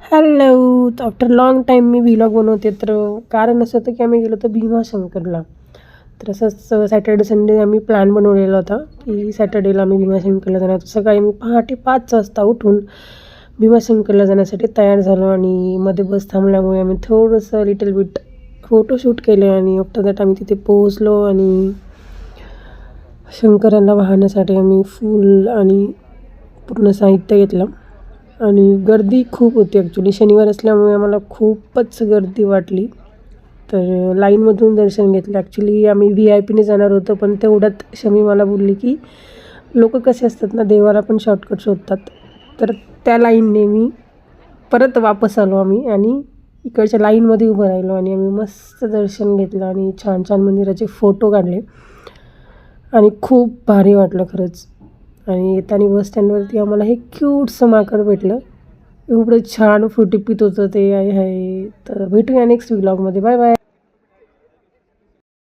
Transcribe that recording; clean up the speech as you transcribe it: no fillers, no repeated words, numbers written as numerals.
Hello. After long time मी vlog बनवते. तर कारण असं होतं की आम्ही गेलो होतो भीमाशंकरला. तर असंच सॅटर्डे संडे आम्ही प्लॅन बनवलेला होता की सॅटर्डेला आम्ही भीमाशंकरला जाणार. तर सकाळी मी पहाटे 5 वाजता उठून भीमाशंकरला जाण्यासाठी तयार झालो आणि मध्ये बस थांबल्यामुळे आम्ही थोडंसं लिटल बिट फोटोशूट केले आणि आफ्टर दॅट आम्ही तिथे पोहोचलो आणि शंकराला वाहण्यासाठी आम्ही फूल आणि पूर्ण साहित्य घेतलं. आणि गर्दी खूप होती ॲक्च्युली. शनिवार असल्यामुळे आम्हाला खूपच गर्दी वाटली. तर लाईनमधून दर्शन घेतलं. ॲक्च्युली आम्ही VIP ने जाणार होतो, पण तेवढ्यात शमी मला बोलली की लोकं कसे असतात ना, देवाला पण शॉर्टकट शोधतात. तर त्या लाईनने मी परत वापस आलो आम्ही आणि इकडच्या लाईनमध्ये उभं राहिलो आणि आम्ही मस्त दर्शन घेतलं आणि छान छान मंदिराचे फोटो काढले आणि खूप भारी वाटलं खरंच. आणि येताना बस स्टँडवरती आम्हाला हे क्यूटसं माकड भेटलं. एवढं छान फ्रुटी पीत होतं ते. आहे. तर भेटूया नेक्स्ट व्लॉगमध्ये. Bye bye.